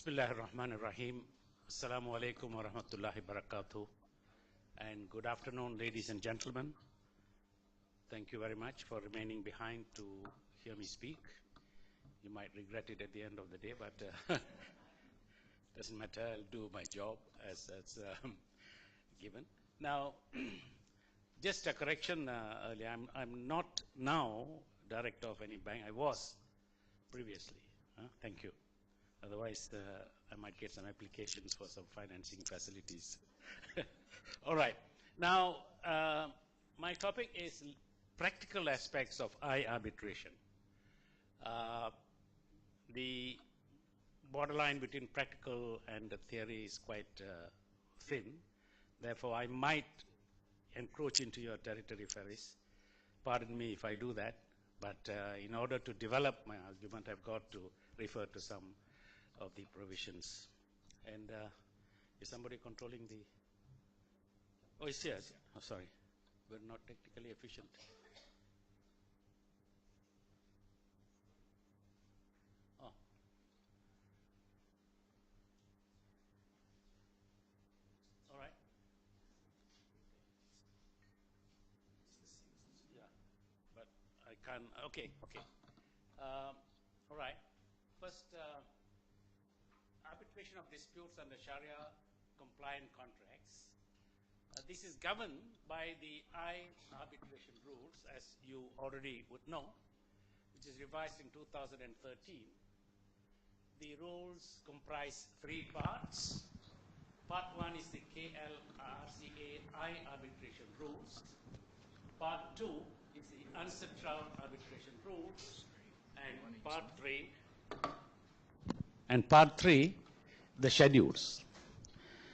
Bismillah ar-Rahman ar-Rahim. Assalamu alaikum wa rahmatullahi wa barakatuh. And good afternoon, ladies and gentlemen. Thank you very much for remaining behind to hear me speak. You might regret it at the end of the day, but doesn't matter. I'll do my job as given. Now, just a correction earlier. I'm not now director of any bank. I was previously. Thank you. Otherwise, I might get some applications for some financing facilities. All right. Now, my topic is practical aspects of I-Arbitration. The borderline between practical and the theory is quite thin. Therefore, I might encroach into your territory, Faris. Pardon me if I do that. But in order to develop my argument, I've got to refer to some of the provisions. And is somebody controlling the... Oh, it's here. Oh, sorry. We're not technically efficient. Oh. All right. Yeah. But I can't... Okay, okay. All right. First, arbitration of disputes under Sharia compliant contracts. This is governed by the I-Arbitration rules, as you already would know, which is revised in 2013. The rules comprise three parts. Part one is the KLRCA I-Arbitration rules. Part two is the ancestral arbitration rules. And part three, the schedules.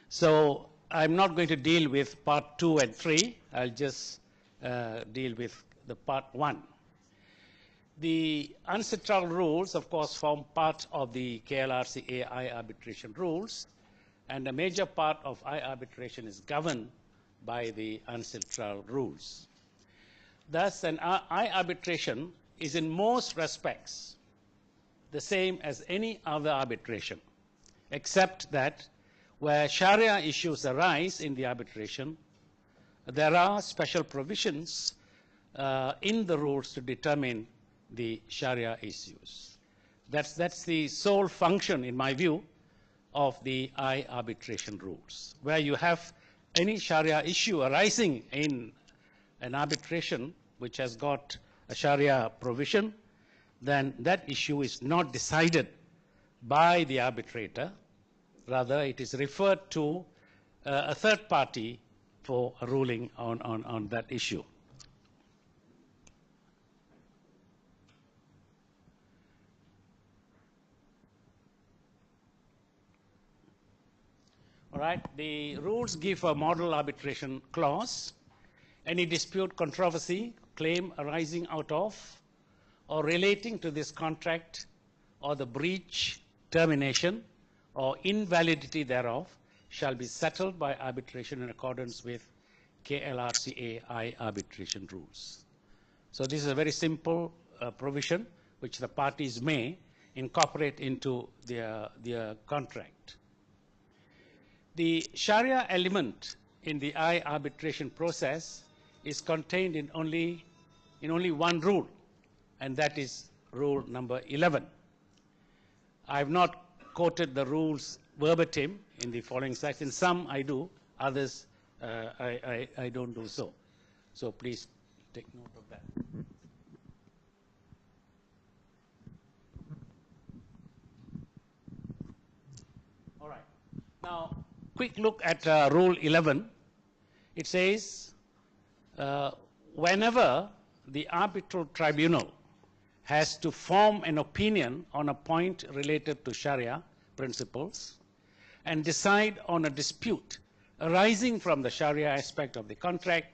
So I'm not going to deal with part 2 and 3. I'll just deal with the part 1. The ancestral rules, of course, form part of the KLRCA I-Arbitration rules, and a major part of I-Arbitration is governed by the ancestral rules. Thus, an I-Arbitration is in most respects the same as any other arbitration, except that where Sharia issues arise in the arbitration, there are special provisions in the rules to determine the Sharia issues. That's the sole function, in my view, of the I-Arbitration rules. Where you have any Sharia issue arising in an arbitration which has got a Sharia provision, then that issue is not decided by the arbitrator. Rather, it is referred to a third party for a ruling on that issue. All right, the rules give a model arbitration clause. Any dispute, controversy, claim arising out of or relating to this contract or the breach, termination, or invalidity thereof shall be settled by arbitration in accordance with KLRCA I-Arbitration rules. So this is a very simple provision which the parties may incorporate into their contract. The Sharia element in the I-Arbitration process is contained in only one rule, and that is rule number 11. I have not quoted the rules verbatim in the following slides. In some I do, others I don't do so. So please take note of that. All right. Now, quick look at rule 11. It says, whenever the arbitral tribunal has to form an opinion on a point related to Sharia principles and decide on a dispute arising from the Sharia aspect of the contract,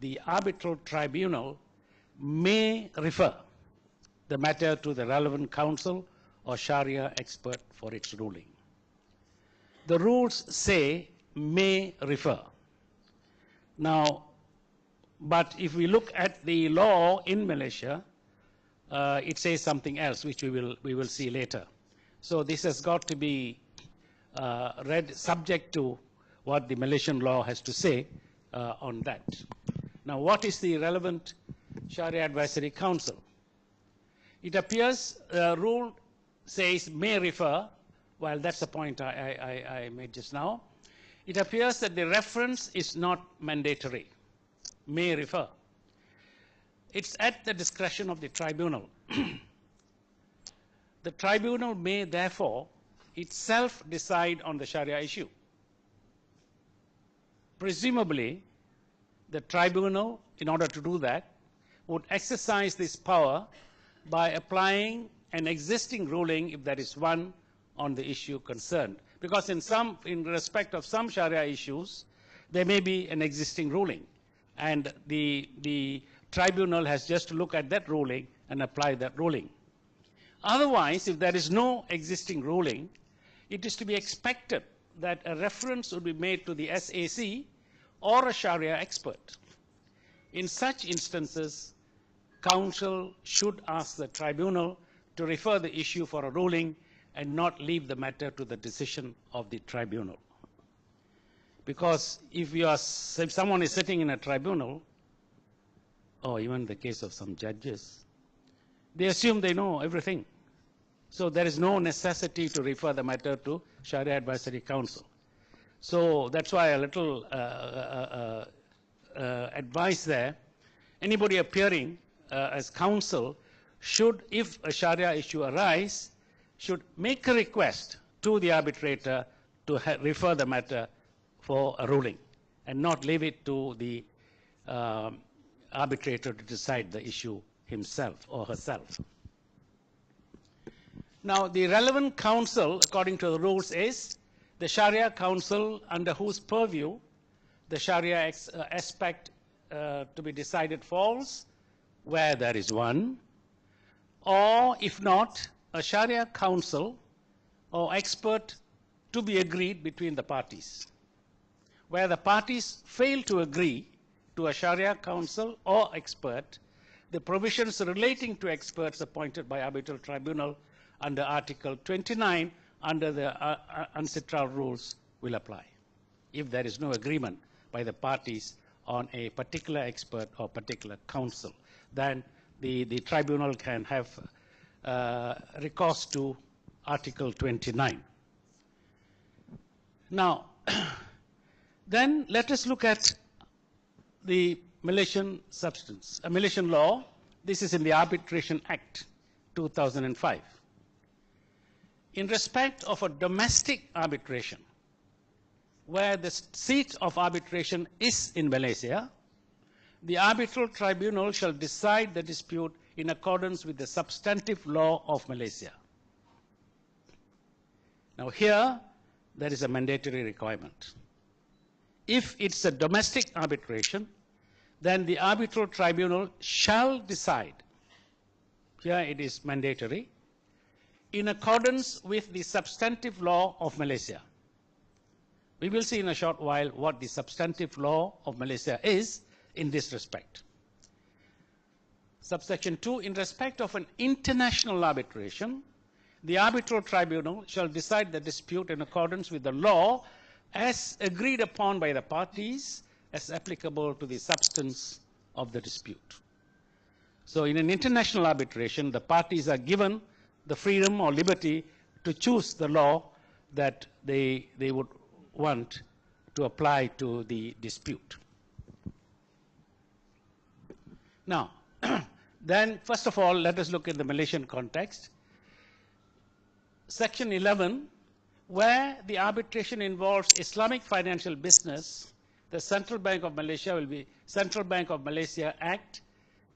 the arbitral tribunal may refer the matter to the relevant counsel or Sharia expert for its ruling. The rules say may refer. Now, but if we look at the law in Malaysia, it says something else, which we will see later. So this has got to be read subject to what the Malaysian law has to say on that. Now, what is the relevant Sharia Advisory Council? It appears rule says may refer, well, that's the point I made just now. It appears that the reference is not mandatory, may refer. It's at the discretion of the tribunal. The tribunal may therefore itself decide on the Sharia issue. Presumably, the tribunal, in order to do that, would exercise this power by applying an existing ruling, if there is one, on the issue concerned. Because in respect of some Sharia issues, there may be an existing ruling, and the tribunal has just to look at that ruling and apply that ruling. Otherwise, if there is no existing ruling, it is to be expected that a reference would be made to the SAC or a Sharia expert. In such instances, counsel should ask the tribunal to refer the issue for a ruling and not leave the matter to the decision of the tribunal. Because if someone is sitting in a tribunal, or even the case of some judges, they assume they know everything. So there is no necessity to refer the matter to Sharia Advisory Council. So that's why a little advice there. Anybody appearing as counsel should, if a Sharia issue arise, should make a request to the arbitrator to refer the matter for a ruling and not leave it to the arbitrator to decide the issue himself or herself. Now, the relevant counsel, according to the rules, is the Sharia counsel under whose purview the Sharia aspect to be decided falls, where there is one, or if not, a Sharia counsel or expert to be agreed between the parties. Where the parties fail to agree to a Sharia counsel or expert, the provisions relating to experts appointed by arbitral tribunal under Article 29 under the UNCITRAL rules will apply. If there is no agreement by the parties on a particular expert or particular counsel, then the tribunal can have recourse to Article 29. Now, then let us look at the Malaysian substance, a Malaysian law. This is in the Arbitration Act 2005. In respect of a domestic arbitration, where the seat of arbitration is in Malaysia, the arbitral tribunal shall decide the dispute in accordance with the substantive law of Malaysia. Now here, there is a mandatory requirement. If it's a domestic arbitration, then the arbitral tribunal shall decide, here it is mandatory, in accordance with the substantive law of Malaysia. We will see in a short while what the substantive law of Malaysia is in this respect. Subsection 2, in respect of an international arbitration, the arbitral tribunal shall decide the dispute in accordance with the law as agreed upon by the parties as applicable to the substance of the dispute. So in an international arbitration, the parties are given the freedom or liberty to choose the law that they would want to apply to the dispute. Now, then first of all, let us look at the Malaysian context. Section 11, where the arbitration involves Islamic financial business, the Central Bank of Malaysia will be Central Bank of Malaysia Act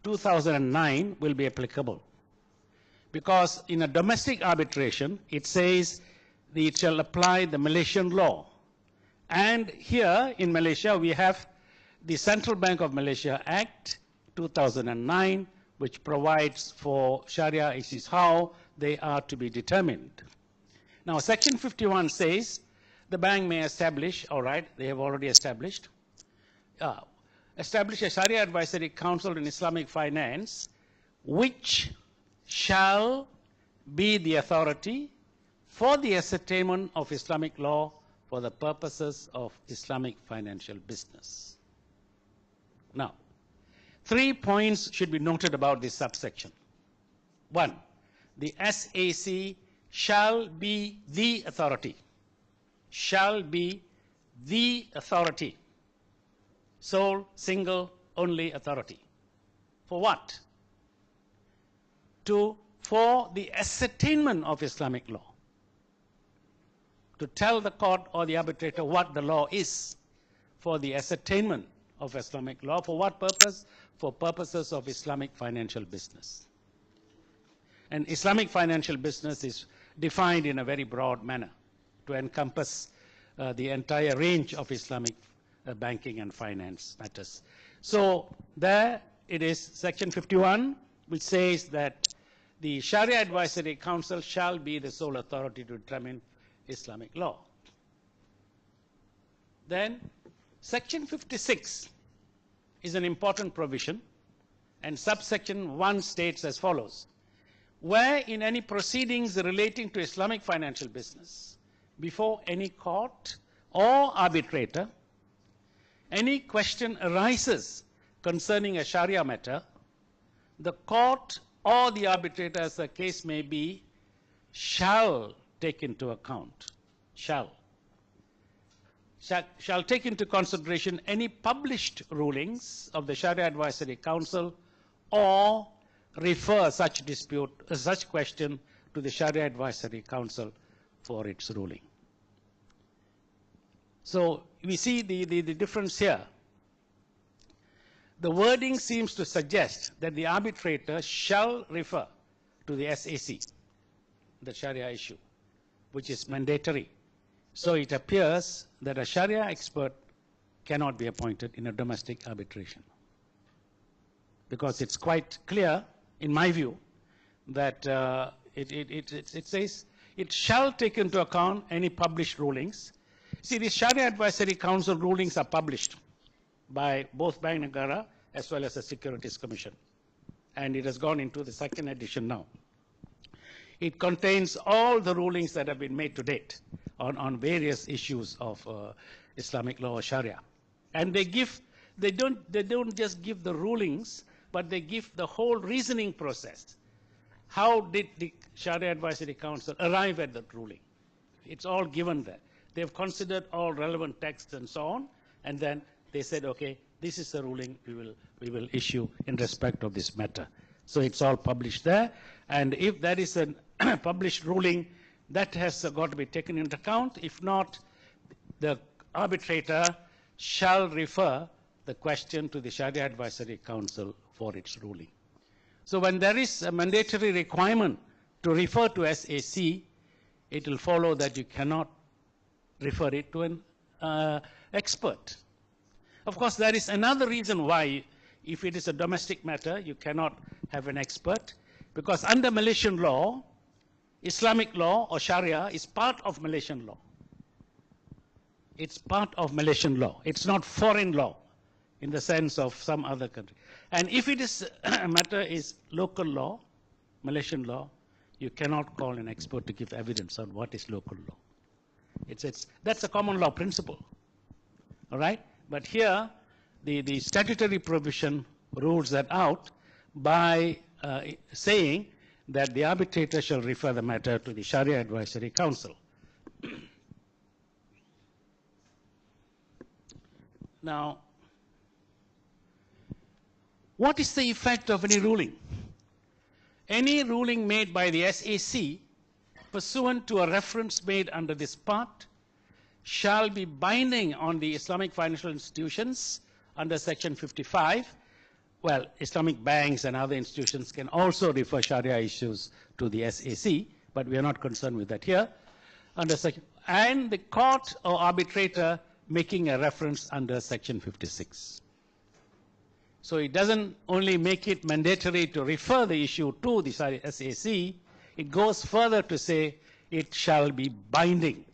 2009 will be applicable. Because in a domestic arbitration, it says it shall apply the Malaysian law. And here in Malaysia, we have the Central Bank of Malaysia Act 2009, which provides for Sharia issues, how they are to be determined. Now, Section 51 says the bank may establish, all right, they have already established, establish a Sharia Advisory Council in Islamic finance, which shall be the authority for the ascertainment of Islamic law for the purposes of Islamic financial business. Now, 3 points should be noted about this subsection. 1, the SAC shall be the authority. Shall be the authority. Sole, single, only authority. For what? 2, for the ascertainment of Islamic law. To tell the court or the arbitrator what the law is for the ascertainment of Islamic law. For what purpose? For purposes of Islamic financial business. And Islamic financial business is defined in a very broad manner to encompass the entire range of Islamic banking and finance matters. So there it is, section 51, which says that the Sharia Advisory Council shall be the sole authority to determine Islamic law. Then section 56 is an important provision, and subsection 1 states as follows: where in any proceedings relating to Islamic financial business before any court or arbitrator, any question arises concerning a Sharia matter, the court or the arbitrator, as the case may be, shall take into account, shall take into consideration any published rulings of the Sharia Advisory Council or refer such dispute, such question to the Sharia Advisory Council for its ruling. So we see the difference here. The wording seems to suggest that the arbitrator shall refer to the SAC, the Sharia issue, which is mandatory. So it appears that a Sharia expert cannot be appointed in a domestic arbitration, because it's quite clear, in my view, that it says it shall take into account any published rulings. See, the Sharia Advisory Council rulings are published by both Bank Negara as well as the Securities Commission, and it has gone into the second edition now. It contains all the rulings that have been made to date on various issues of Islamic law or Sharia, and they don't just give the rulings, but they give the whole reasoning process. How did the Sharia Advisory Council arrive at that ruling? It's all given there. They've considered all relevant texts and so on, and then they said, okay, this is the ruling we will issue in respect of this matter. So it's all published there, and if there is a published ruling, that has got to be taken into account. If not, the arbitrator shall refer the question to the Sharia Advisory Council for its ruling. So when there is a mandatory requirement to refer to SAC, it will follow that you cannot refer it to an expert. Of course, there is another reason why, if it is a domestic matter, you cannot have an expert, because under Malaysian law, Islamic law or Sharia is part of Malaysian law. It's part of Malaysian law. It's not foreign law in the sense of some other country. And if it is a matter is local law, Malaysian law, you cannot call an expert to give evidence on what is local law. That's a common law principle, all right? But here, the statutory provision rules that out by saying that the arbitrator shall refer the matter to the Sharia Advisory Council. Now, what is the effect of any ruling? Any ruling made by the SAC pursuant to a reference made under this part shall be binding on the Islamic financial institutions under section 55. Well, Islamic banks and other institutions can also refer Sharia issues to the SAC, but we are not concerned with that here. Under section, and the court or arbitrator making a reference under section 56. So it doesn't only make it mandatory to refer the issue to the SAC, it goes further to say it shall be binding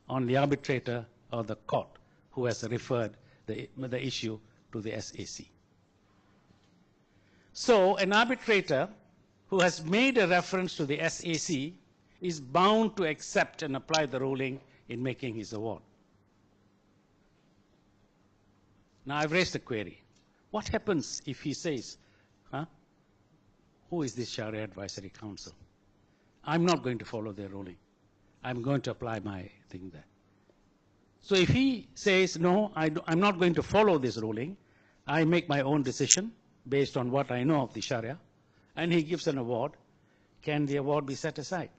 on the arbitrator or the court who has referred the issue to the SAC. So an arbitrator who has made a reference to the SAC is bound to accept and apply the ruling in making his award. Now I've raised a query. What happens if he says, who is this Sharia Advisory Council? I'm not going to follow their ruling. I'm going to apply my thing there. So if he says, no, I'm not going to follow this ruling, I make my own decision based on what I know of the Sharia, and he gives an award, can the award be set aside?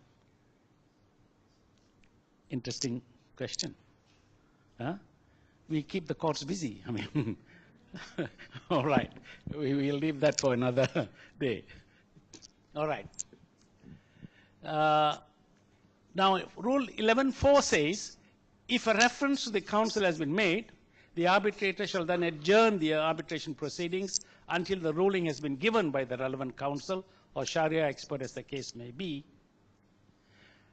Interesting question. We keep the courts busy. I mean, all right. We will leave that for another day. All right. Now, Rule 11.4 says, if a reference to the council has been made, the arbitrator shall then adjourn the arbitration proceedings until the ruling has been given by the relevant council or Sharia expert, as the case may be.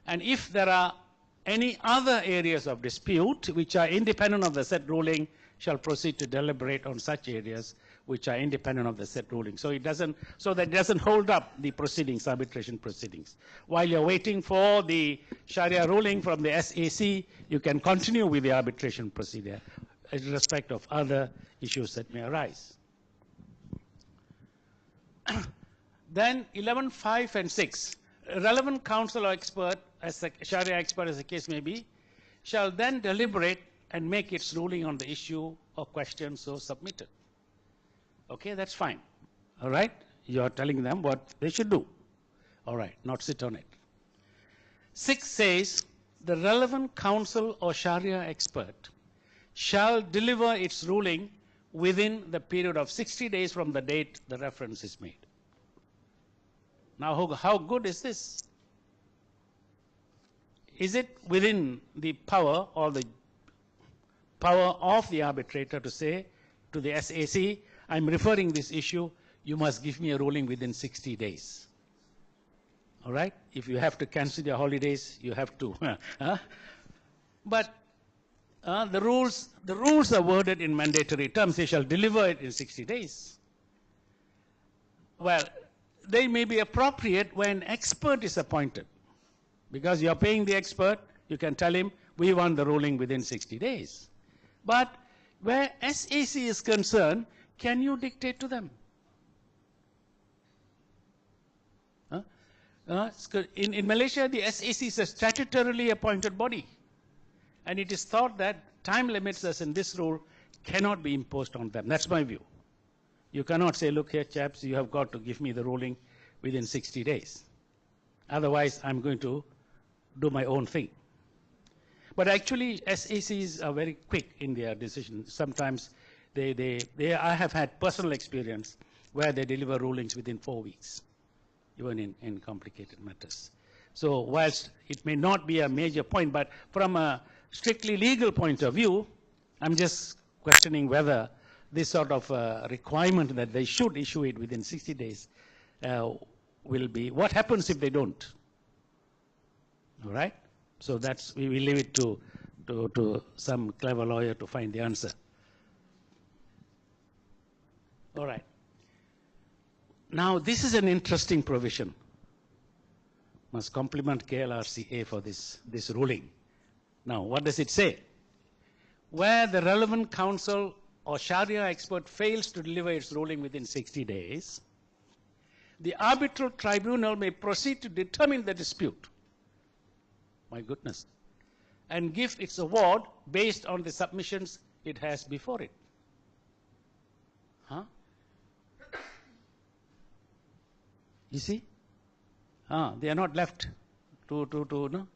And if there are any other areas of dispute which are independent of the said ruling, shall proceed to deliberate on such areas which are independent of the said ruling. So that it doesn't hold up the proceedings, arbitration proceedings. While you're waiting for the Sharia ruling from the SAC, you can continue with the arbitration procedure in respect of other issues that may arise. Then 11.5 and 6, relevant counsel or expert, as a Sharia expert as the case may be, shall then deliberate and make its ruling on the issue or question so submitted. Okay, that's fine. All right, you are telling them what they should do. All right, not sit on it. 6 says, the relevant counsel or Sharia expert shall deliver its ruling within the period of 60 days from the date the reference is made. Now, how good is this? Is it within the power or the power of the arbitrator to say to the SAC, I'm referring this issue, you must give me a ruling within 60 days. All right? If you have to cancel your holidays, you have to. But the rules are worded in mandatory terms. They shall deliver it in 60 days. Well, they may be appropriate when expert is appointed. Because you're paying the expert, you can tell him, we want the ruling within 60 days. But where SAC is concerned, can you dictate to them? In Malaysia, the SAC is a statutorily appointed body. And it is thought that time limits, as in this rule, cannot be imposed on them. That's my view. You cannot say, look here, chaps, you have got to give me the ruling within 60 days. Otherwise, I'm going to do my own thing. But actually, SACs are very quick in their decisions. Sometimes I have had personal experience where they deliver rulings within 4 weeks, even in complicated matters. So whilst it may not be a major point, but from a strictly legal point of view, I'm just questioning whether this sort of requirement that they should issue it within 60 days will be, what happens if they don't? All right? So we will leave it to some clever lawyer to find the answer. All right. Now, this is an interesting provision. Must compliment KLRCA for this ruling. Now, what does it say? Where the relevant counsel or Sharia expert fails to deliver its ruling within 60 days, the arbitral tribunal may proceed to determine the dispute. My goodness. And give its award based on the submissions it has before it. You see? They are not left to no.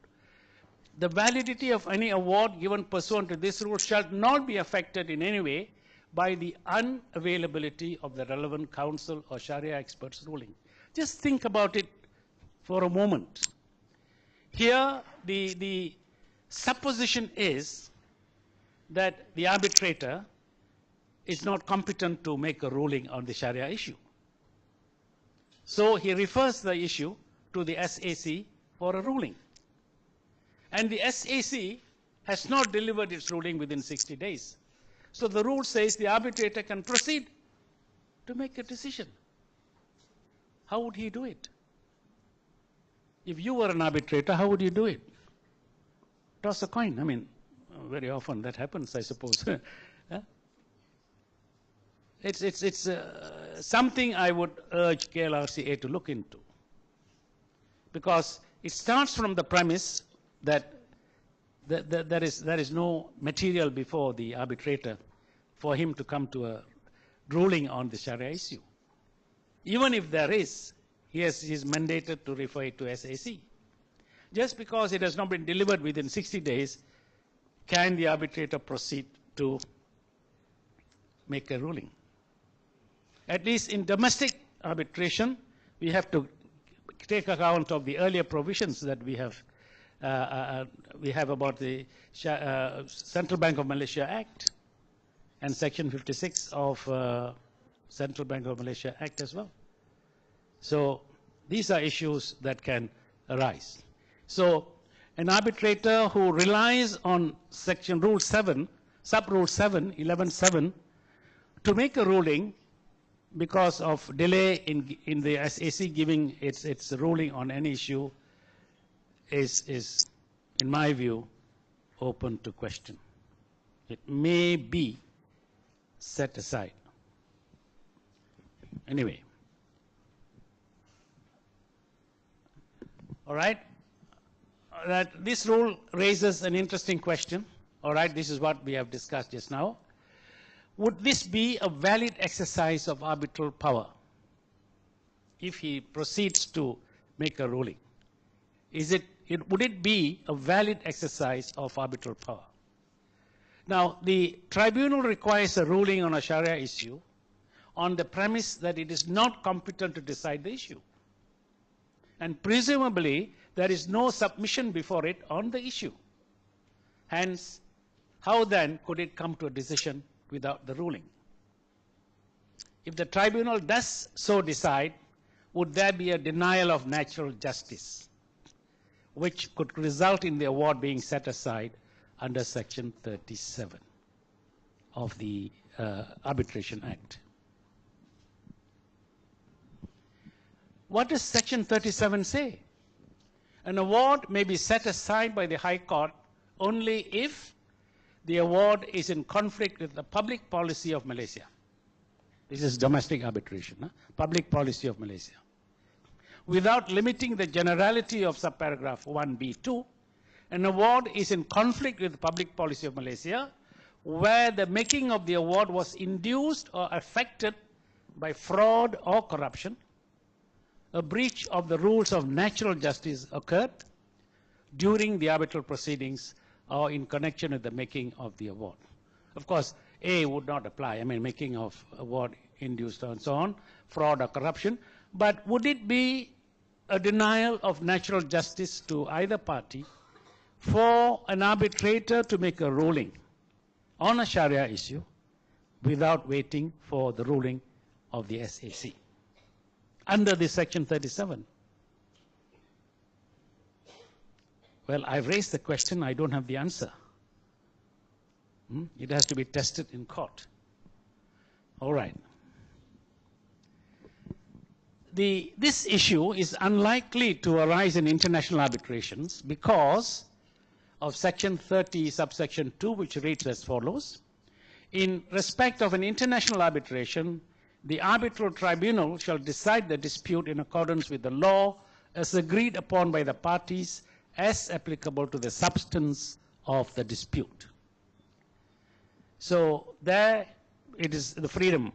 The validity of any award given pursuant to this rule shall not be affected in any way by the unavailability of the relevant counsel or Sharia expert's ruling. Just think about it for a moment. Here, the supposition is that the arbitrator is not competent to make a ruling on the Sharia issue. So he refers the issue to the SAC for a ruling. And the SAC has not delivered its ruling within 60 days. So the rule says the arbitrator can proceed to make a decision. How would he do it? If you were an arbitrator, how would you do it? Toss a coin. I mean, very often that happens, I suppose. Huh? It's something I would urge KLRCA to look into, because it starts from the premise that there is no material before the arbitrator for him to come to a ruling on the Sharia issue. Even if there is, he is mandated to refer it to SAC. Just because it has not been delivered within 60 days, can the arbitrator proceed to make a ruling? At least in domestic arbitration, we have to take account of the earlier provisions that we have about the Central Bank of Malaysia Act and Section 56 of Central Bank of Malaysia Act as well. So these are issues that can arise. So an arbitrator who relies on Section Rule 7, Sub-Rule 7, 11.7, to make a ruling because of delay in the SAC giving its ruling on any issue is, in my view, open to question. It may be set aside. Anyway. All right. That this rule raises an interesting question. All right. This is what we have discussed just now. Would this be a valid exercise of arbitral power if he proceeds to make a ruling? Would it be a valid exercise of arbitral power? Now, the tribunal requires a ruling on a Sharia issue on the premise that it is not competent to decide the issue. And presumably, there is no submission before it on the issue. Hence, how then could it come to a decision without the ruling? If the tribunal does so decide, would there be a denial of natural justice, which could result in the award being set aside under Section 37 of the Arbitration Act? What does Section 37 say? An award may be set aside by the High Court only if the award is in conflict with the public policy of Malaysia. This is domestic arbitration, huh? Public policy of Malaysia. Without limiting the generality of subparagraph 1B2, an award is in conflict with the public policy of Malaysia where the making of the award was induced or affected by fraud or corruption, a breach of the rules of natural justice occurred during the arbitral proceedings or in connection with the making of the award. Of course, A would not apply. I mean, making of award induced and so on, fraud or corruption. But would it be a denial of natural justice to either party for an arbitrator to make a ruling on a Sharia issue without waiting for the ruling of the SAC under this Section 37? Well, I've raised the question. I don't have the answer. It has to be tested in court. All right. This issue is unlikely to arise in international arbitrations because of Section 30, subsection 2, which reads as follows. In respect of an international arbitration, the arbitral tribunal shall decide the dispute in accordance with the law as agreed upon by the parties as applicable to the substance of the dispute. So there it is the freedom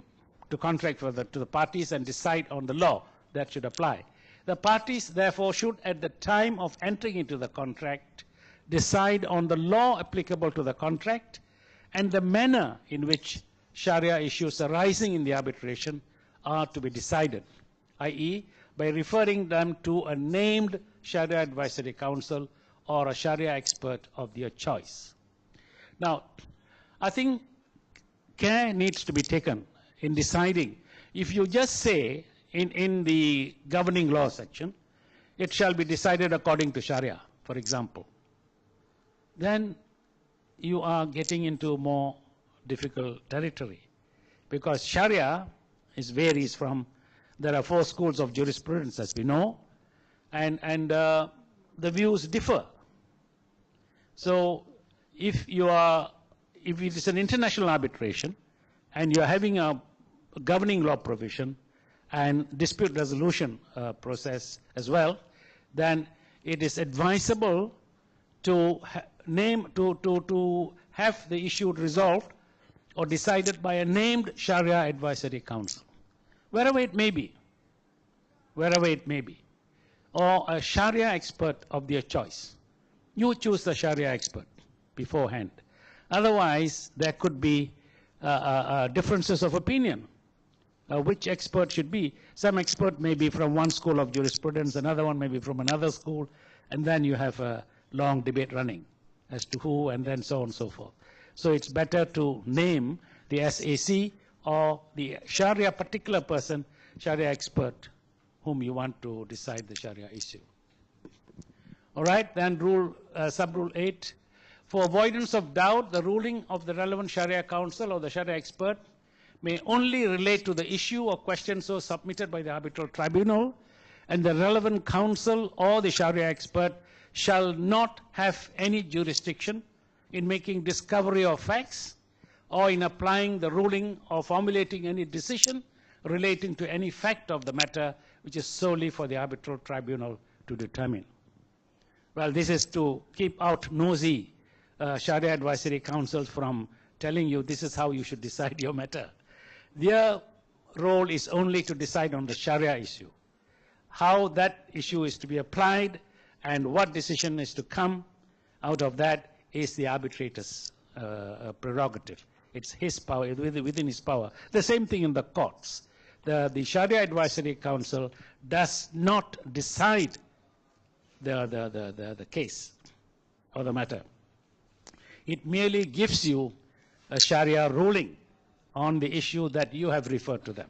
to contract to the parties and decide on the law that should apply. The parties therefore should at the time of entering into the contract decide on the law applicable to the contract and the manner in which Sharia issues arising in the arbitration are to be decided, i.e. by referring them to a named Sharia advisory council or a Sharia expert of their choice. Now, I think care needs to be taken in deciding. If you just say in the governing law section, it shall be decided according to Sharia, for example, then you are getting into more difficult territory, because Sharia varies from, there are 4 schools of jurisprudence, as we know, and the views differ. So if it is an international arbitration and you're having a governing law provision and dispute resolution process as well, then it is advisable to have the issue resolved or decided by a named Sharia advisory council, wherever it may be, or a Sharia expert of their choice. You choose the Sharia expert beforehand. Otherwise, there could be differences of opinion. Which expert should be. Some expert may be from one school of jurisprudence, another one may be from another school, and then you have a long debate running as to who, and then so on and so forth. So it's better to name the SAC or the Sharia particular person, Sharia expert, whom you want to decide the Sharia issue. All right, then sub-rule 8. For avoidance of doubt, the ruling of the relevant Sharia council or the Sharia expert may only relate to the issue or question so submitted by the arbitral tribunal, and the relevant counsel or the Sharia expert shall not have any jurisdiction in making discovery of facts or in applying the ruling or formulating any decision relating to any fact of the matter which is solely for the arbitral tribunal to determine. Well, this is to keep out nosy Sharia advisory councils from telling you this is how you should decide your matter. Their role is only to decide on the Sharia issue, how that issue is to be applied, and what decision is to come out of that is the arbitrator's prerogative. It's his power, within his power. The same thing in the courts. The Sharia Advisory Council does not decide the case or the matter. It merely gives you a Sharia ruling on the issue that you have referred to them.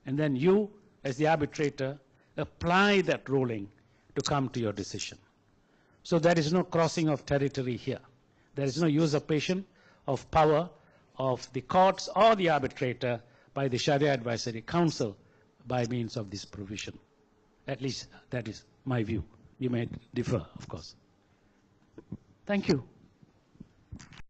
And then you, as the arbitrator, apply that ruling to come to your decision. So there is no crossing of territory here. There is no usurpation of power of the courts or the arbitrator by the Sharia Advisory Council by means of this provision. At least that is my view. You may differ, of course. Thank you.